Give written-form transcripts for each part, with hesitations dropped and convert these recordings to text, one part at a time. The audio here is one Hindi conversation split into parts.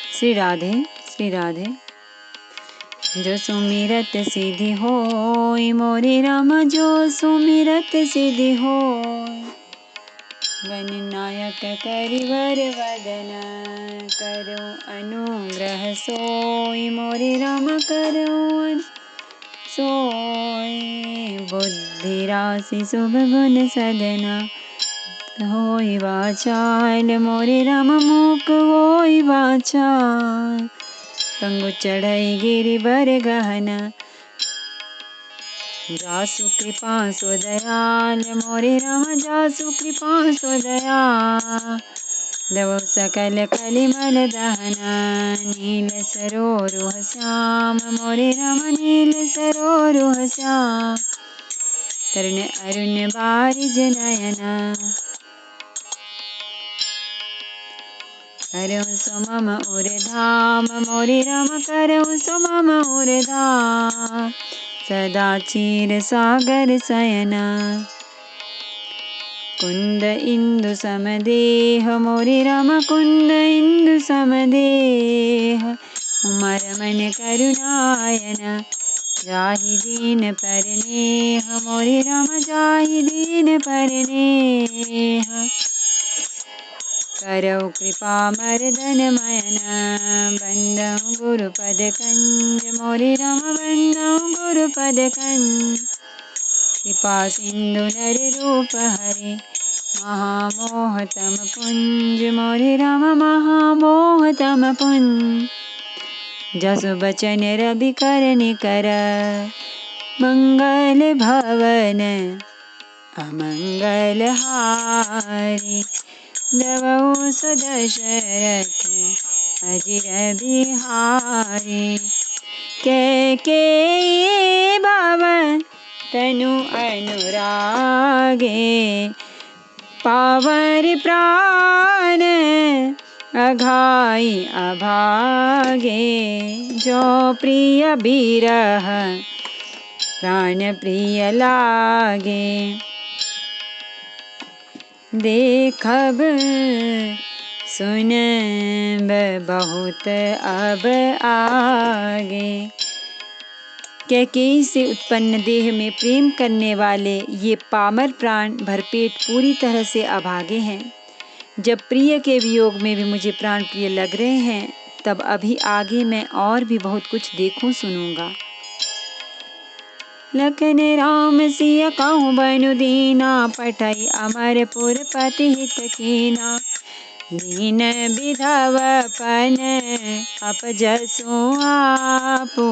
श्री राधे श्री राधे। जो सुमिरत सिद्धि होय मोरे राम, जो सुमिरत सिद्धि होय। गणनायक करिवर वदन, करो अनुग्रह सोय मोरे राम, करो सोय। बुद्धि राशि शुभ गुण सदना, होय वाचाल मोरे राम, मूक होय वाचाल। कंगु चढ़ई गिरि बर गहना, जासु कृपा सो दयाल मोरे राम, जासु कृपा सो दयाल। दवौ सकल कलिमल दहना, नील सरोरुह श्याम मोरे राम, नील सरोरुह श्याम। तरुण अरुण बारिज नयना, करौ सो मम उर धाम मोरे राम, करौ सो मम उर धाम। सदा क्षीर सागर शयना, कुंद इंदु समदेह मोरे राम, कुंद इंदु समदेह। उमर मन करुणायन, जाहि दीन परनेह मोरे राम, जाहि दीन परनेह। करौ कृपा मर्दन मयन, बंदौ गुरुपद कंज मोरे राम, बंदौ गुरुपद कंज। कृपा सिंधु नर रूप हरे, महामोह तम पुंज मोरे राम, महामोह तम पुंज। जसु बचन रवि कर निकर, मंगल भवन अमंगल हारी। दवौ सो दशरथ अजिर बिहारी, कैकेयी भवन तनु अनुरागे। पावर प्राण अघाई अभागे, जो प्रिय बिरह प्राण प्रिय लागे। देखब सुनब बहुत अब आगे। कैकेयी से उत्पन्न देह में प्रेम करने वाले ये पामर प्राण भरपेट पूरी तरह से अभागे हैं। जब प्रिय के वियोग में भी मुझे प्राण प्रिय लग रहे हैं, तब अभी आगे मैं और भी बहुत कुछ देखूं सुनूंगा। लखन राम सिय कहूँ बनु दीना, पठई अमरपुर पति हित कीना। दीन विधवपन अपजसु आपो,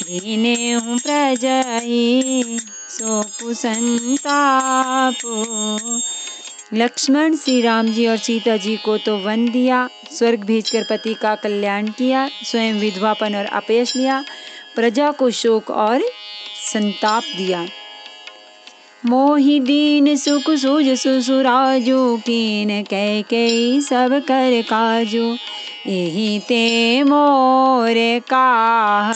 दीने हूँ प्रजई सो कुसंतापो। लक्ष्मण श्री राम जी और सीता जी को तो वन दिया, स्वर्ग भेजकर पति का कल्याण किया, स्वयं विधवापन और अपयश लिया, प्रजा को शोक और संताप दिया। मोहि दीन सुख सूझ सुसुराजू, कीन कैकेयी सब कर काजू। एहि ते मोर काह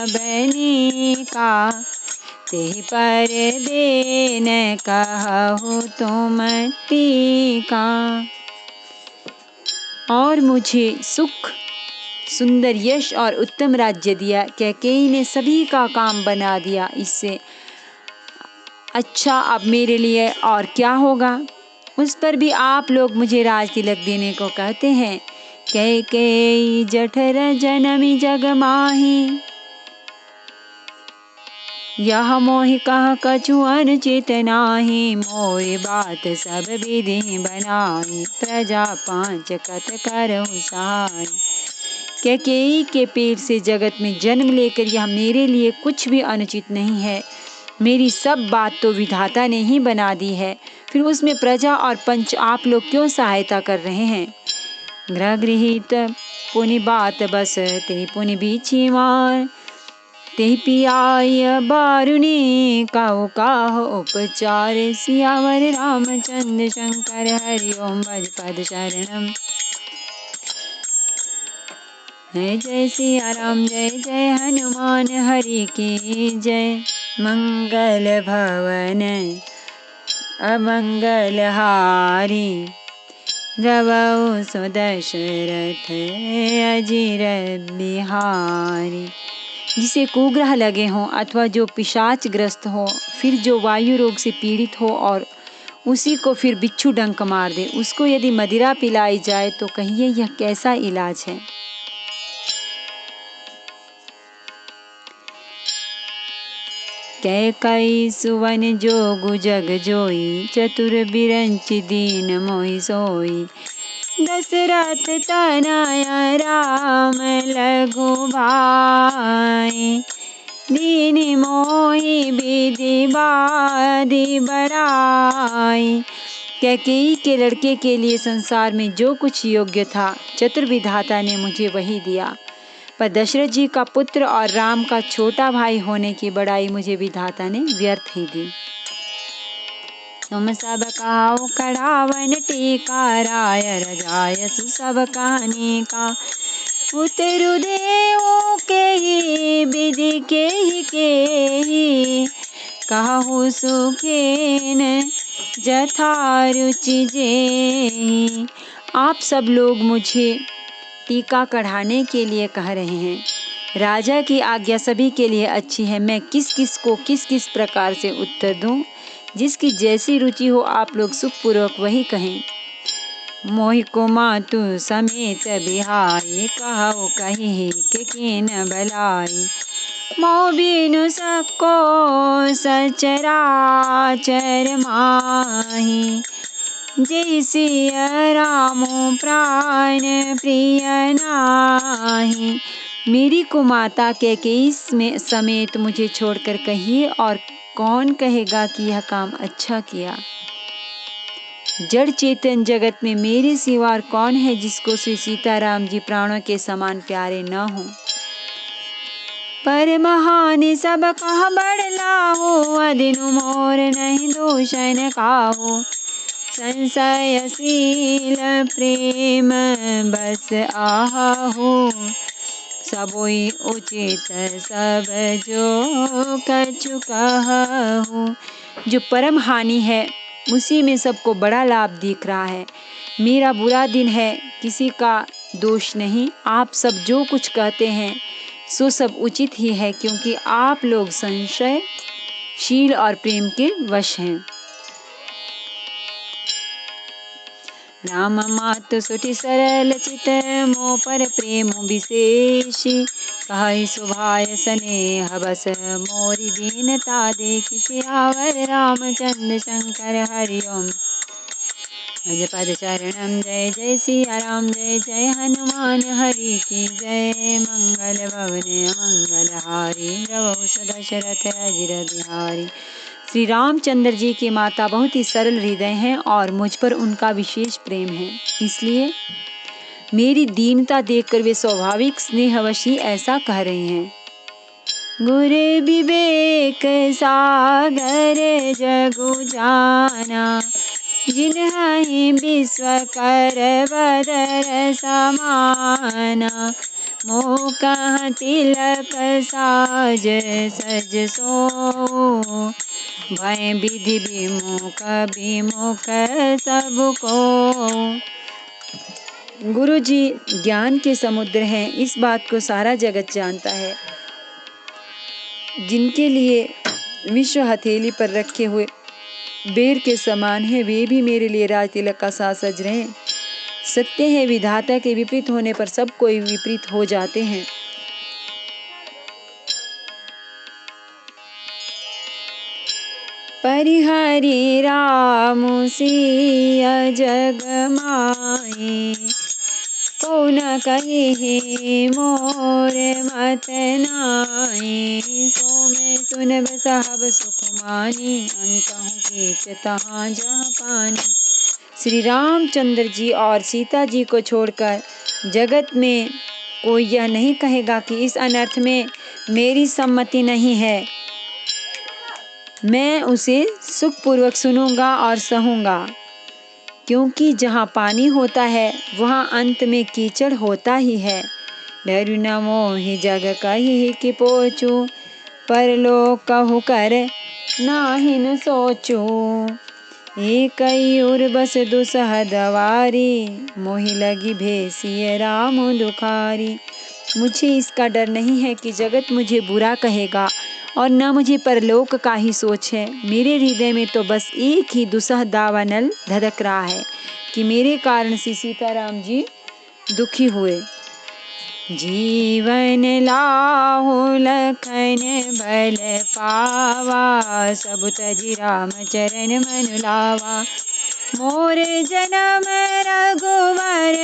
बनी का, तेहि पर देन कहु तुम टीका। और मुझे सुख, सुंदर यश और उत्तम राज्य दिया। कैकेयी ने सभी का काम बना दिया। इससे अच्छा अब मेरे लिए और क्या होगा। उस पर भी आप लोग मुझे राज तिलक देने को कहते हैं। कैकेयी जठर जनमी जग माही, यह मोहि कह कछु अनुचित नाही। मोरि बात सब विधि बनाई, प्रजा पांच कत करहु सहाय। कैकेयी के पेट से जगत में जन्म लेकर यह मेरे लिए कुछ भी अनुचित नहीं है। मेरी सब बात तो विधाता ने ही बना दी है, फिर उसमें प्रजा और पंच आप लोग क्यों सहायता कर रहे हैं। गृह गृहीत पुनि बात बस, ते पुनि बीछी मार। ते पियाय बारुनी काहु काहु उपचार। सियावर रामचंद्र शंकर हरि ओम भज पद शरणम। जय जय सिया राम, जय जय हनुमान, हरि की जय। मंगल भवन अमंगलहारी। द्रवौ सो दशरथ अजिर बिहारी। जिसे कुग्रह लगे हों अथवा जो पिशाच ग्रस्त हो, फिर जो वायु रोग से पीड़ित हो और उसी को फिर बिच्छू डंक मार दे, उसको यदि मदिरा पिलाई जाए तो कहिए यह कैसा इलाज है। कैकई सुवन जोगु जग जोई, चतुर बिरंच दीन मोहि सोई। दशरथ तनय राम लघु भाई, दीन मोहि विधि बाधि बड़ाई। कैकेयी के लड़के के लिए संसार में जो कुछ योग्य था, चतुर्विधाता ने मुझे वही दिया, पर दशरथ जी का पुत्र और राम का छोटा भाई होने की बड़ाई मुझे विधाता ने व्यर्थ ही दी। तुम सब कहाओ कढ़ावन टीका, राय रजायसु सब कहानी का। उतरु देव के ही विधि के ही, कहु सुखेन जथा रुचि जेहि। आप सब लोग मुझे टीका कढ़ाने के लिए कह रहे हैं। राजा की आज्ञा सभी के लिए अच्छी है, मैं किस किस को किस किस प्रकार से उत्तर दूं। जिसकी जैसी रुचि हो आप लोग सुखपूर्वक वही कहें। मोहि को मातु समेत बिहाई, कहु कहि के कीन भलाई। मोह बिनु सको सचराचर माही, जय सिया राम प्राण प्रिय नाही। मेरी कुमाता कैकेयी समेत मुझे छोड़कर कहिए, और कौन कहेगा कि यह काम अच्छा किया। जड़ चेतन जगत में मेरे सिवा और कौन है जिसको श्री सीताराम जी प्राणों के समान प्यारे न हो। पर महान सब कह बढ़ला हो, अदिनु मोर नहीं दूषण काहो। संशयशील प्रेम बस आहो, सबोई उचित सब जो कछु कहु। जो परम हानि है उसी में सबको बड़ा लाभ दिख रहा है। मेरा बुरा दिन है, किसी का दोष नहीं। आप सब जो कुछ कहते हैं सो सब उचित ही है, क्योंकि आप लोग संशयशील और प्रेम के वश हैं। राम मात सुठी सरल चित, मोह पर प्रेम विशेषी। कहि सुभाय स्नेह बस, मोरी दीनता देखि सियावर रामचंद्र शंकर हरि ओम। भज पद चरणम जय जय सिया राम, जय जय हनुमान हरि की जय। मंगल भवन मंगल हारी, द्रवहु सो दशरथ अजिर बिहारी। श्री रामचंद्र जी की माता बहुत ही सरल हृदय हैं और मुझ पर उनका विशेष प्रेम है, इसलिए मेरी दीनता देखकर वे स्वाभाविक स्नेहवशी ऐसा कह रहे हैं। गुर विवेक सागर जगु जाना, जिन्हि विश्व कर बदर समाना। मोह कह तिलक साज सज सो, भय विधि विमुख विमुख सबको। गुरु जी ज्ञान के समुद्र हैं, इस बात को सारा जगत जानता है। जिनके लिए विश्व हथेली पर रखे हुए बेर के समान है, वे भी मेरे लिए राज तिलक का साज सज रहे हैं। सत्य है, विधाता के विपरीत होने पर सब कोई विपरीत हो जाते हैं। परिहरि राम सिया जग माही, को न कहि मोर मत नाई। सो मैं सुनब सब सुख मानी, अनकहु कीच तहाँ जहाँ पानी। श्री रामचंद्र जी और सीता जी को छोड़कर जगत में कोई यह नहीं कहेगा कि इस अनर्थ में मेरी सम्मति नहीं है। मैं उसे सुखपूर्वक सुनूंगा और सहूंगा, क्योंकि जहाँ पानी होता है वहाँ अंत में कीचड़ होता ही है। डरु न मोहि जग कहि कि पोचू, परलोक कहु कर नाहि न सोचू। एकई उर बस दुसह दवारी, मोहि लगी भेसिय राम दुखारी। मुझे इसका डर नहीं है कि जगत मुझे बुरा कहेगा और न मुझे परलोक का ही सोच है। मेरे हृदय में तो बस एक ही दुसह दावानल धधक रहा है कि मेरे कारण से सीताराम जी दुखी हुए। जीवन लाहु लखन बल पावा, सब तजि राम चरण मन लावा। मोर जन्म रघुवर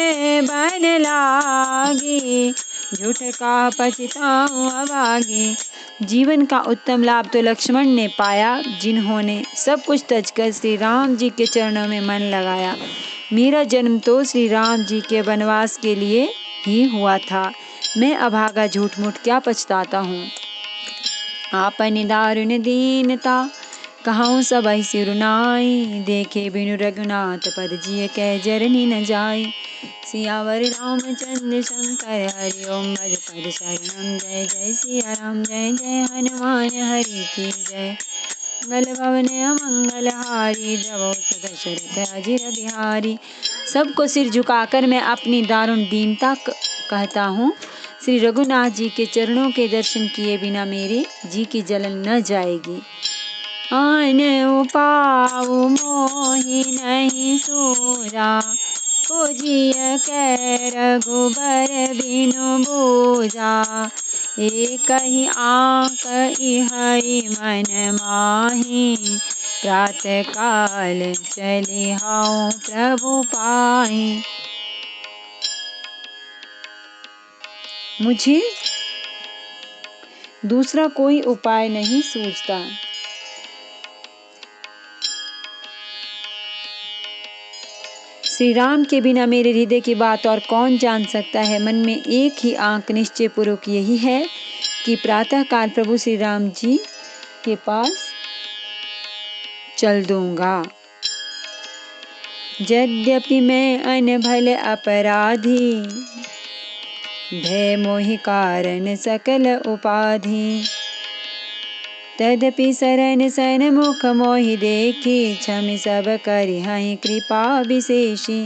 बन लागी, झूठ का पछताऊं अभागी। जीवन का उत्तम लाभ तो लक्ष्मण ने पाया, जिन्होंने सब कुछ तजकर श्री राम जी के चरणों में मन लगाया। मेरा जन्म तो श्री राम जी के वनवास के लिए ही हुआ था। मैं अभागा झूठ मूठ क्या पछताता हूँ। आपन दारुण दीनता, कहाऊँ सबहि सिरु नाई। देखे बिनु रघुनाथ पद जिय कै जरनी न जाई। सियावर रामचंद्र शंकर हरि ओम भज पद शरणम। जय जय सिया राम जय जय हनुमान हरि की जय। मंगल भवन अमंगल हारी, द्रवौ दशरथ अजिर बिहारी। सबको सिर झुकाकर मैं अपनी दारुण दीनता कहता हूँ। श्री रघुनाथ जी के चरणों के दर्शन किए बिना मेरे जी की जलन न जाएगी। आन उपाऊ मोहि नहीं सूरा, खोजिय कै रघुबर बिनु बूझा। एक ही आँख इहै मन माही, प्रातः काल चलिहाऊँ प्रभु पाहि। मुझे दूसरा कोई उपाय नहीं सूझता। श्री राम के बिना मेरे हृदय की बात और कौन जान सकता है। मन में एक ही आंक निश्चय पूर्वक यही है कि प्रातः काल प्रभु श्री राम जी के पास चल दूंगा। यद्यपि मैं अनभल अपराधी, भय मोहि कारण सकल उपाधि। तदपि शरण सन्मुख मोहि देखी, क्षमि सब करिहहि कृपा विशेषी।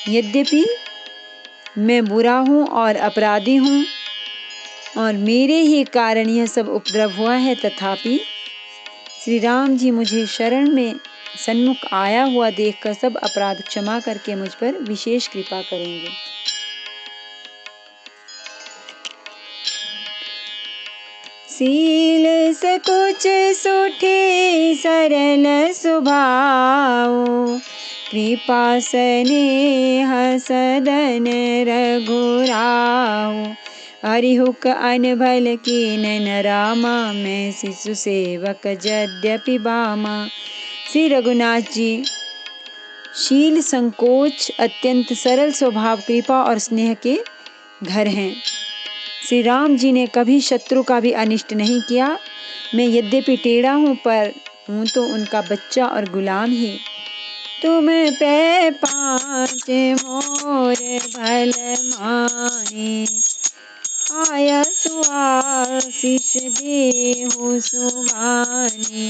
यद्यपि मैं बुरा हूँ और अपराधी हूँ और मेरे ही कारण यह सब उपद्रव हुआ है, तथापि श्री राम जी मुझे शरण में सन्मुख आया हुआ देखकर सब अपराध क्षमा करके मुझ पर विशेष कृपा करेंगे। सील सकुच सुठी सरल स्वभाव, कृपा स्नेह सदन रघुराव। हरिहुक अनभल कीनन रामा, मैं शिशु सेवक यद्यपि बामा। श्री रघुनाथ जी शील संकोच अत्यंत सरल स्वभाव, कृपा और स्नेह के घर हैं। श्री राम जी ने कभी शत्रु का भी अनिष्ट नहीं किया। मैं यद्यपि टेढ़ा हूँ पर हूँ तो उनका बच्चा और गुलाम ही। तुम पे पाँच मोर भल माने, आया सुआशीष देहु सुभाने।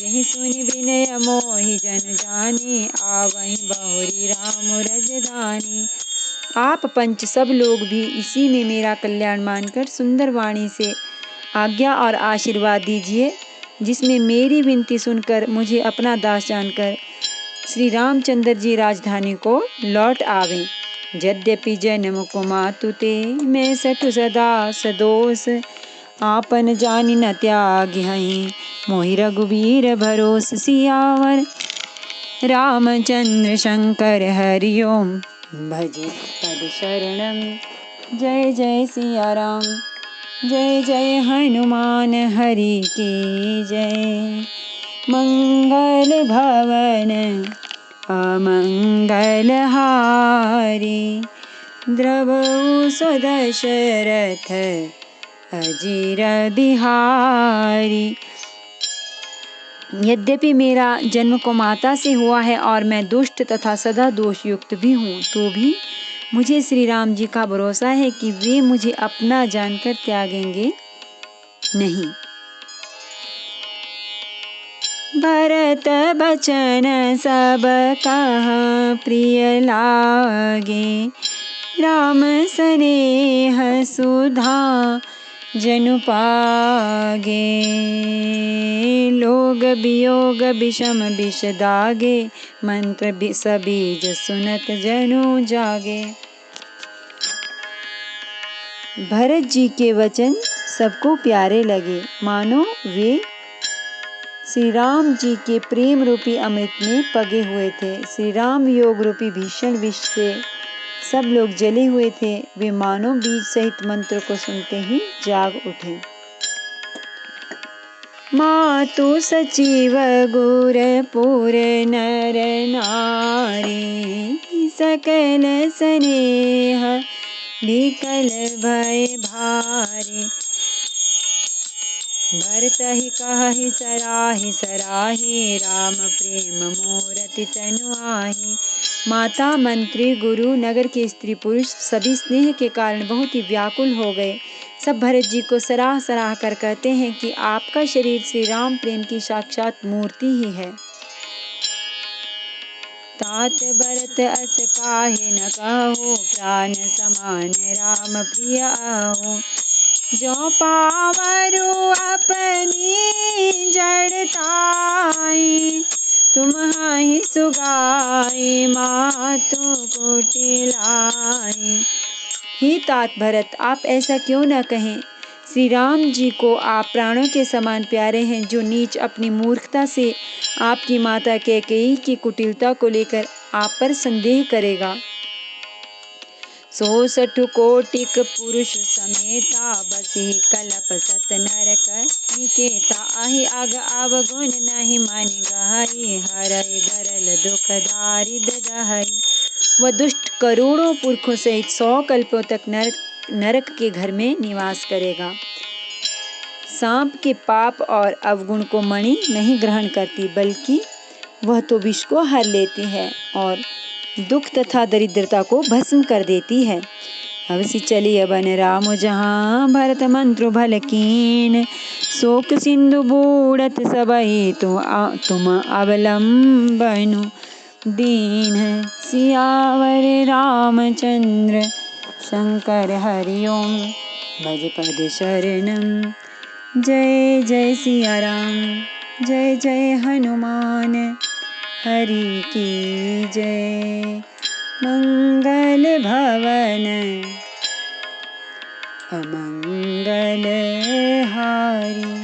यही सुनि विनय मोहि जन जाने, आवहि बहुरी राम रजधानी। आप पंच सब लोग भी इसी में मेरा कल्याण मानकर सुंदर वाणी से आज्ञा और आशीर्वाद दीजिए, जिसमें मेरी विनती सुनकर मुझे अपना दास जानकर श्री रामचंद्र जी राजधानी को लौट आवें। यद्यपि जन्म को मातु ते, मैं सठु सदा सदोष। आपन जानि न त्यागी हई, मोहि रघुबीर भरोस। सियावर रामचंद्र शंकर हरि ओम, भज पद शरणम। जय जय सिया राम जय जय हनुमान हरि की जय। मंगल भवन अमंगल हारी, द्रवहु दशरथ अजिर बिहारी। यद्यपि मेरा जन्म को माता से हुआ है और मैं दुष्ट तथा सदा दोष युक्त भी हूँ, तो भी मुझे श्री राम जी का भरोसा है कि वे मुझे अपना जानकर त्यागेंगे नहीं। भरत बचन सब कह प्रिय लागे, राम स्नेह सुधा जनु पागे, लोग वियोग विषम विष दागे, मंत्र सबीज सुनत जनु जागे। भरत जी के वचन सबको प्यारे लगे, मानो वे श्री राम जी के प्रेम रूपी अमृत में पगे हुए थे। श्री राम योग रूपी भीषण विष से सब लोग जले हुए थे। वे मानो बीज सहित मंत्र को सुनते ही जाग उठे। मातु सचिव गुर पुर नर नारी, सकल स्नेह विकल भय भारी, भरत ही कहि सराहि सराहि, राम प्रेम मूरति तनु आहि। माता, मंत्री, गुरु, नगर के स्त्री पुरुष सभी स्नेह के कारण बहुत ही व्याकुल हो गए। सब भरत जी को सराह सराह कर कहते हैं कि आपका शरीर श्री राम प्रेम की साक्षात मूर्ति ही है। तात भरत अस काहे न कहो, प्राण समान राम प्रिय आहो। जो पावरु अपनी जड़ताई, तुम्हारी सुगाई मातु कुटिलाई। ही तात भरत, आप ऐसा क्यों न कहें। श्री राम जी को आप प्राणों के समान प्यारे हैं। जो नीच अपनी मूर्खता से आपकी माता कैकेयी की कुटिलता को लेकर आप पर संदेह करेगा। 66 कोटिक पुरुष समेता, बसी कलप सत नरक निकेता। आहि अग अवगुण नहीं मानि गहई, हरई गरल दुख दारिद्र दहई। वह दुष्ट करोड़ों पुरखों सहित 100 कल्पों तक नरक के घर में निवास करेगा। सांप के पाप और अवगुण को मणि नहीं ग्रहण करती, बल्कि वह तो विष को हर लेती है और दुख तथा दरिद्रता को भस्म कर देती है। अवसि चलिय बन राम जहाँ, भरत मंत्र भल कीन। शोक सिंधु बूढ़त सबहि तुम अवलंबनु दीन। सियावर रामचंद्र शंकर हरि ओम, भज पद शरणम। जय जय सिया राम, जय जय हनुमान हरि की जय। मंगल भवन अमंगल हारी,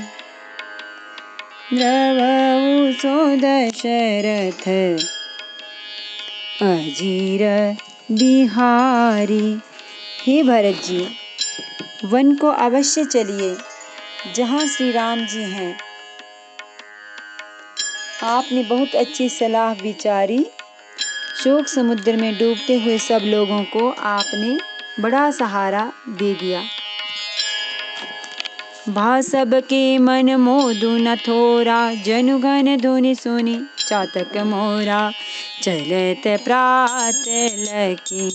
द्रवहु सो दशरथ अजीर बिहारी। हे भरत जी, वन को अवश्य चलिए जहाँ श्री राम जी हैं। आपने बहुत अच्छी सलाह विचारी। शोक समुद्र में डूबते हुए सब लोगों को आपने बड़ा सहारा दे दिया। भा सबके मन मोदु न थोरा, जनुगन धुनि सुनि चातक मोरा। चलत प्रात लखी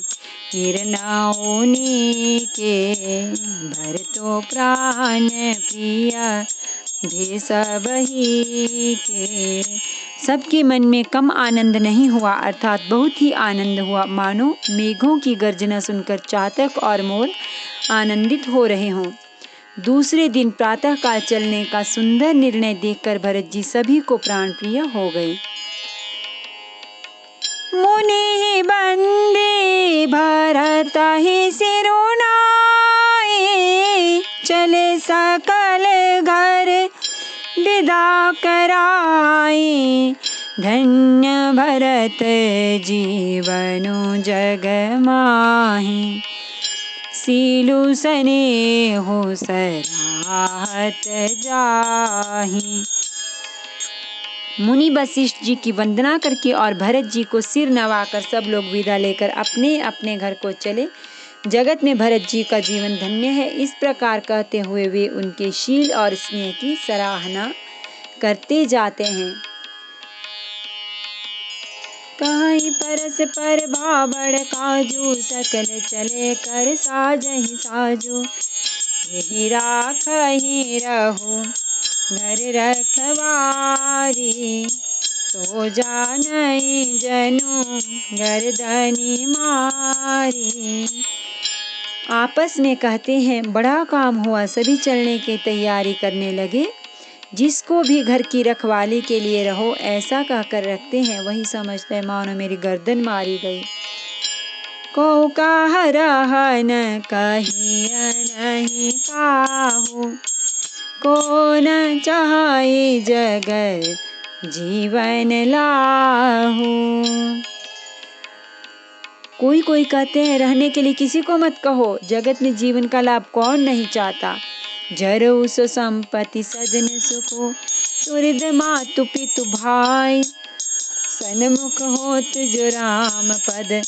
निर्नौनी के, भरतो प्राण प्रिय भे सबही के। सबके मन में कम आनंद नहीं हुआ, अर्थात बहुत ही आनंद हुआ, मानो मेघों की गर्जना सुनकर चातक और मोर आनंदित हो रहे हों। दूसरे दिन प्रातःकाल चलने का सुंदर निर्णय देखकर भरत जी सभी को प्राण प्रिय हो गए। मुनि बंदे भरत ही सिरुनाए, चले सकल घर विदा कराए। धन्य भरत जीवनु जग माहि, सीलु स्नेहु सराहत जाहि। मुनि वशिष्ठ जी की वंदना करके और भरत जी को सिर नवाकर सब लोग विदा लेकर अपने अपने घर को चले। जगत में भरत जी का जीवन धन्य है। इस प्रकार कहते हुए वे उनके शील और स्नेह की सराहना करते जाते हैं। कहीं परस पर बाबड़ काजू, सकल चले कर साजहि साजू। यही राखहि रहु घर रखवारी, तो जानई जनु गर्दनी मारी। आपस में कहते हैं बड़ा काम हुआ, सभी चलने की तैयारी करने लगे। जिसको भी घर की रखवाली के लिए रहो ऐसा कहकर रखते हैं, वही समझते हैं मानो मेरी गर्दन मारी गई। को कह रहन कहिय नहीं काहू, को न चाहे जग जीवन लाहू। कोई कोई कहते हैं रहने के लिए किसी को मत कहो, जगत में जीवन का लाभ कौन नहीं चाहता। जरो सो संपत्ति सदन सुखो, सुहृद मातु पितु भाई, सन्मुख होत जो राम पद,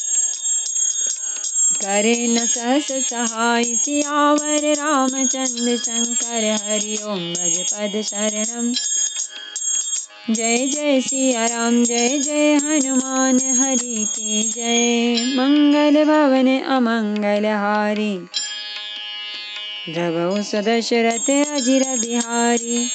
करे न सहस सहाय। सियावर रामचंद्र शंकर हरि ओम भज पद शरणम। जय जय सिया राम, जय जय हनुमान हरि की जय। मंगल भवन अमंगल हारी, द्रवहु सदशरथ अजिर बिहारी।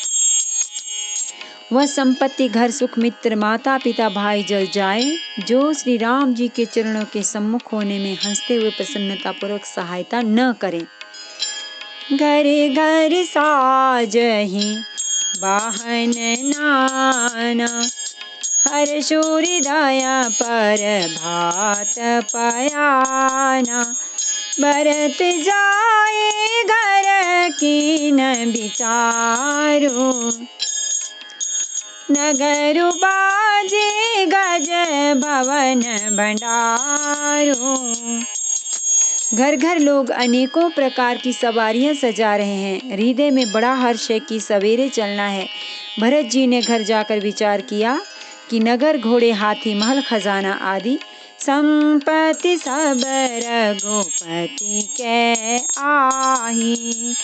वह संपत्ति, घर, सुख, मित्र, माता पिता, भाई जल जाए, जो श्री राम जी के चरणों के सम्मुख होने में हंसते हुए प्रसन्नता पूर्वक सहायता न करें। घर घर साजहि वाहन नाना, हर शूरि दया पर भात पयाना। भरत जाए घर कीन विचारो, नगरु बाजे गज भवन भंडारो। घर घर लोग अनेकों प्रकार की सवारियां सजा रहे हैं। हृदय में बड़ा हर्ष है कि सवेरे चलना है। भरत जी ने घर जाकर विचार किया कि नगर, घोड़े, हाथी, महल, खजाना आदि संपत्ति सब रघुपति के आही।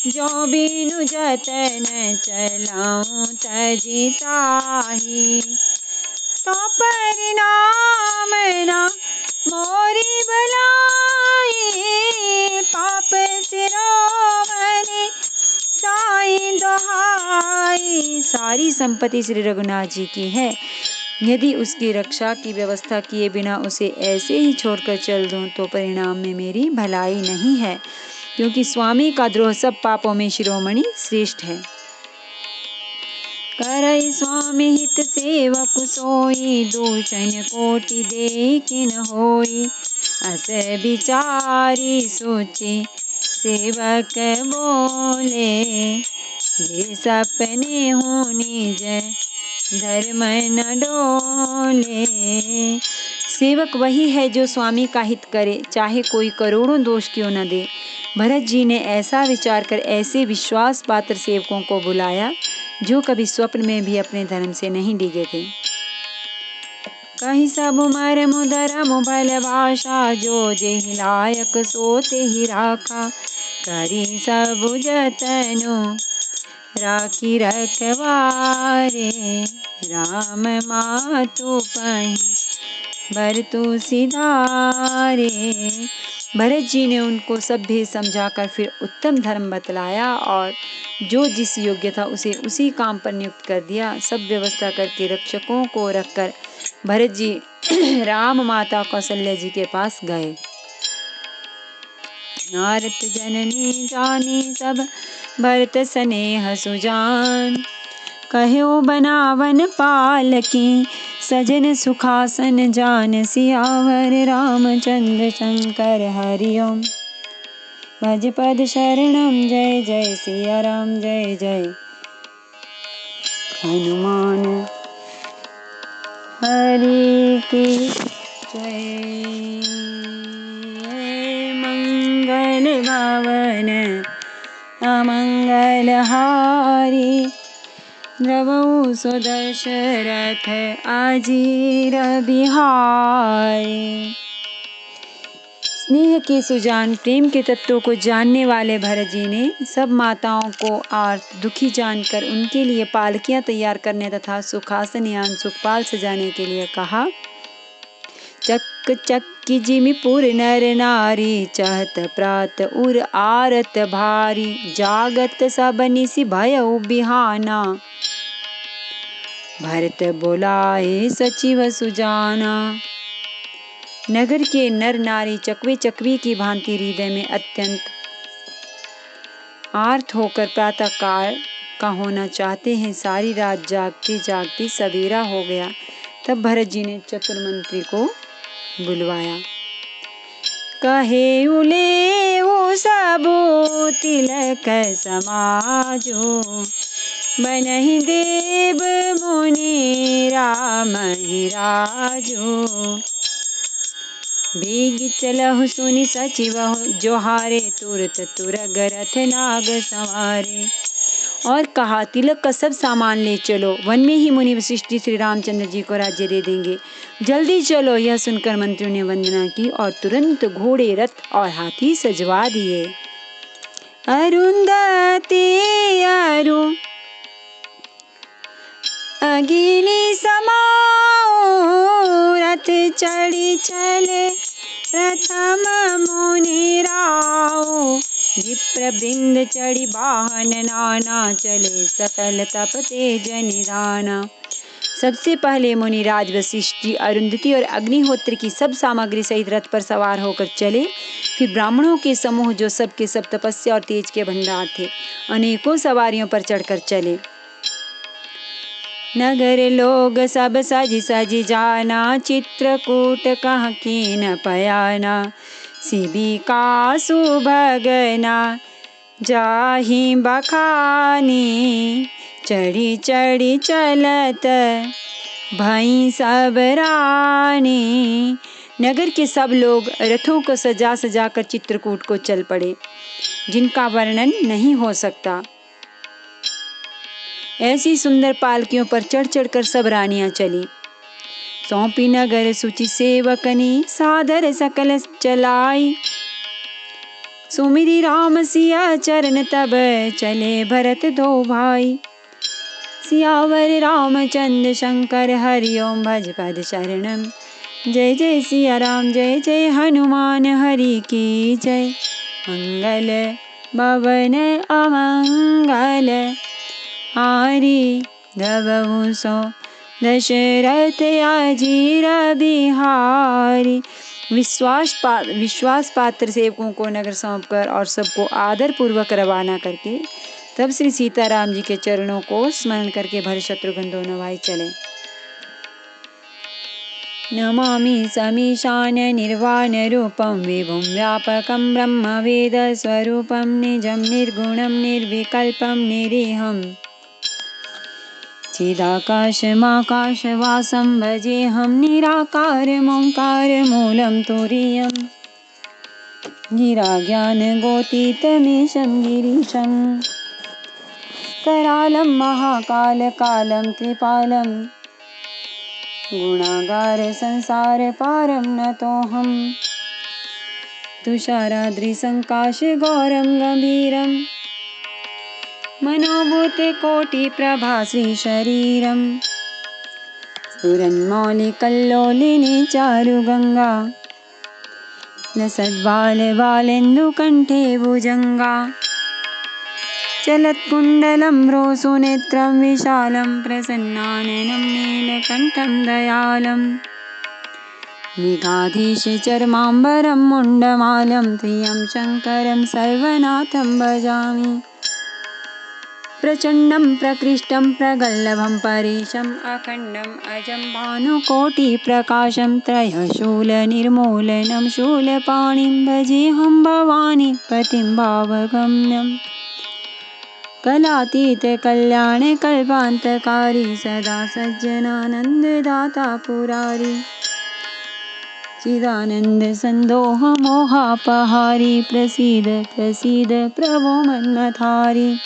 जो बिनु जतन चलाऊं तजि ताही, तो परिणाम ना मोरी भलाई। पाप सिरोमणि साईं दोहाई। सारी संपत्ति श्री रघुनाथ जी की है। यदि उसकी रक्षा की व्यवस्था किए बिना उसे ऐसे ही छोड़कर चल दूं तो परिणाम में मेरी भलाई नहीं है, क्योंकि स्वामी का द्रोह सब पापों में शिरोमणि श्रेष्ठ है। करई स्वामी हित सेवक सोई, दूषण कोटि देखिन होई। अस विचारी सोची सेवक बोले, जे सपने हो निज धर्म न डोले। सेवक वही है जो स्वामी का हित करे, चाहे कोई करोड़ों दोष क्यों न दे। भरत जी ने ऐसा विचार कर ऐसे विश्वास पात्र सेवकों को बुलाया जो कभी स्वप्न में भी अपने धर्म से नहीं डिगे थे। कहीं सब मरम धरम भल भाषा, जो जेहि लायक सो तेहि राखा। करी सब जतनो राखी रखवारे, राम मातु पहि भरतु सिधारे। भरत जी ने उनको सब भेद समझाकर फिर उत्तम धर्म बतलाया और जो जिस योग्य था उसे उसी काम पर नियुक्त कर दिया। सब व्यवस्था करके रक्षकों को रखकर भरत जी राम माता कौशल्या जी के पास गए। नारद जननी जानी सब भरत स्नेह सुजान, कहो बनावन पालकी सजन सुखासन जान। सियावर रामचंद्र शंकर हरि ओम भज पद शरणम। जय जय सिया राम, जय जय हनुमान हरि की जय। मंगल भवन अमंगल हारी, द्रवहु सो दशरथ अजिर बिहारी। स्नेह के सुजान, प्रेम के तत्वों को जानने वाले भरत जी ने सब माताओं को और दुखी जानकर उनके लिए पालकियां तैयार करने तथा सुखासन यान सुखपाल सजाने के लिए कहा। चक चक्की जिमीपुर नर नारी, चहत प्रात उर आरत भारी, जागत सब निसि भयउ बिहाना, भरत बोलाए सचिव सुजाना। नगर के नर नारी चकवे चकवी की भांति हृदय में अत्यंत आर्त होकर प्रातः काल का होना चाहते हैं। सारी रात जागते जागते सवेरा हो गया। तब भरत जी ने चतुर मंत्री को बुलवाया। कहे उले वो सबो तिलक समाजो, बनहि देव मुनि राम ही राजो। भीग चलहु सुनि सचिवहु, जोहारे तुरत तुरग रथ नाग संवारे। और कहा, तिलक का सब सामान ले चलो, वन में ही मुनि वशिष्ठ श्री रामचंद्र जी को राज्य दे देंगे, जल्दी चलो। यह सुनकर मंत्रियों ने वंदना की और तुरंत घोड़े रथ और हाथी सजवा दिए। अरुंधति अरु अगिनी समाओ, रथ चढ़ी चले प्रथम मुनि राओ। विप्र वृंद चढ़ी वाहन नाना, चले सकल तप तेज निधाना। सबसे पहले मुनिराज वशिष्ठ जी अरुंधति और अग्निहोत्र की सब सामग्री सहित रथ पर सवार होकर चले। फिर ब्राह्मणों के समूह जो सब के सब तपस्या और तेज के भंडार थे, अनेकों सवारियों पर चढ़कर चले। नगर लोग सब सज सज जाना, चित्रकूट कह कीन पयाना। शिबिका सुभगना जाहि बखानी, चढ़ी चढ़ी चलत भई सब रानी। नगर के सब लोग रथों को सजा सजा कर चित्रकूट को चल पड़े, जिनका वर्णन नहीं हो सकता। ऐसी सुंदर पालकियों पर चढ़ चढ़ कर सब रानियां चली। सौंपी नगर सुचि सेवकनी, सादर सकल चलाई। सुमिरि राम सिया चरण, तब चले भरत दो भाई। सियावर रामचंद्र शंकर, हरिओम भज पद शरणम। जय जय सिया राम, जय जय हनुमान, हरि की जय। मंगल भवन अमंगल हारी, धवउ सो दशरथ अजीर बिहारी। विश्वास पात्र सेवकों को नगर सौंपकर और सबको आदर पूर्वक रवाना करके तब श्री सीताराम जी के चरणों को स्मरण करके भरत शत्रुघ्न दोनों भाई चले। नमामि समीशान निर्वाण रूपम, विभुम व्यापकम ब्रह्म वेद स्वरूपम, निजम निर्गुणम निर्विकल्पम निरीहम। चिदाकाशमाकाशवासं भजेऽहं, निराकार मोङ्कार मूलं तुरीयम्। गिराज्ञानगोतीतमीशं गिरीशं, करालं महाकालकालं कृपालं। गुणागार संसार पारं नतोऽहं, तुषाराद्रिसङ्काश गौरं गम्भीरम्। मनोभूतकोटिप्रभाश्री शरीरम्, स्फुरन्मौलिकल्लोलिनी चारुगङ्गा। लसद्बालबालेन्दुकण्ठे भुजङ्गा, चलत्कुण्डलं रोसुनेत्रं विशालं, प्रसन्नाननं नीलकण्ठं दयालं। मृगाधीशचर्माम्बरं मुण्डमालं, प्रियं शङ्करं सर्वनाथं भजामि। प्रचण्डं प्रकृष्टं प्रगल्भं परेशम्, अखण्डम् अजं भानुकोटिप्रकाशं। त्रयशूलनिर्मूलनं शूलपाणिं, भजेऽहं भवानी पतिं भावगम्यम्। कलातीतकल्याणकल्पान्तकारी, सदा सज्जनानन्ददाता पुरारी। चिदानन्दसन्दोहमोहापहारी, प्रसीद प्रसीद प्रभो मन्मथारी।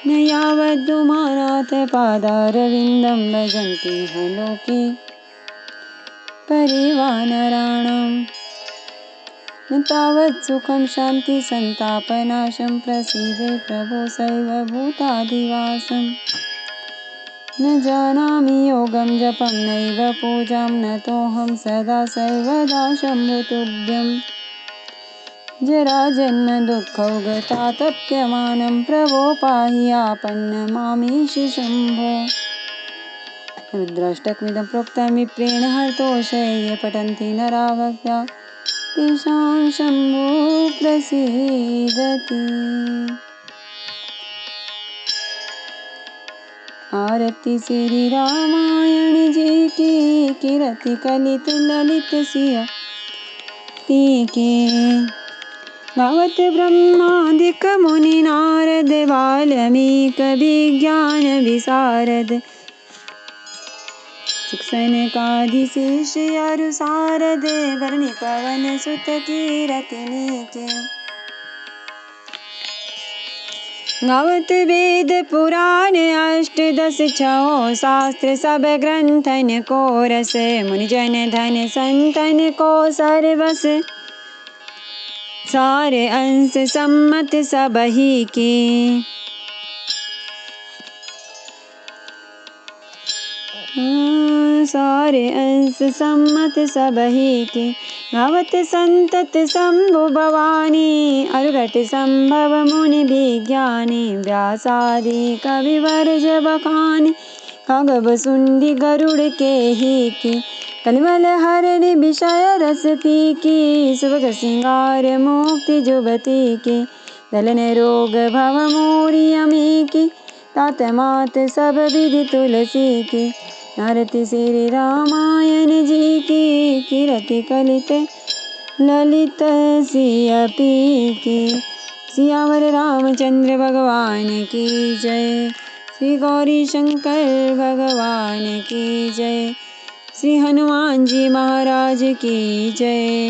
न यावद्दुमानाथ पादारविन्दं, भजन्ते ह लोके परिवानराणां। न तावत् सुखं शान्ति सन्तापनाशं, प्रसीद प्रभो सर्वभूताधिवासम्। न जानामि योगं जपं नैव पूजां नतोऽहं सदा सर्वदा शम्भो तुभ्यम् जराजन्म दुःखौगतातप्यमानं प्रभो पाहि आपन्नमामीश शम्भो। रुद्राष्टकमिदं प्रोक्तं विप्रेण हरतोषये ये पठन्ति नरा भक्त्या तेषां शम्भो प्रसीदति। आरती श्री रामायण जी की कीरति कलित ललित सिया की गावत ब्रह्मादिक मुनि नारद वाल्मीक विज्ञान विशारद सुखसनकादि शेष अरु सारद वर्णि पवन सुत कीरति के गावत वेद पुराण अष्टदश छौ शास्त्र सब ग्रंथन को रस मुनिजन धन संतन को सर्वस सारे अंश सम्मत सबही की सारे अंश सम्मत सबही की गावत संतत शंभु भवानी अरुरट संभव मुनि विज्ञानी व्यासादि कविवर बखानी खगब सुंडी गरुड़ के ही की कलिमल हरणि विषय रस फीकी सुभग सिंगार मुक्ति जुबती की दलन रोग भव मोरी अमी की तात मात सब विधि तुलसी की आरती श्री रामायण जी की कीरति कलित ललित सियपी की। सियावर रामचंद्र भगवान की जय। श्री गौरी शंकर भगवान की जय। श्री हनुमान जी महाराज की जय।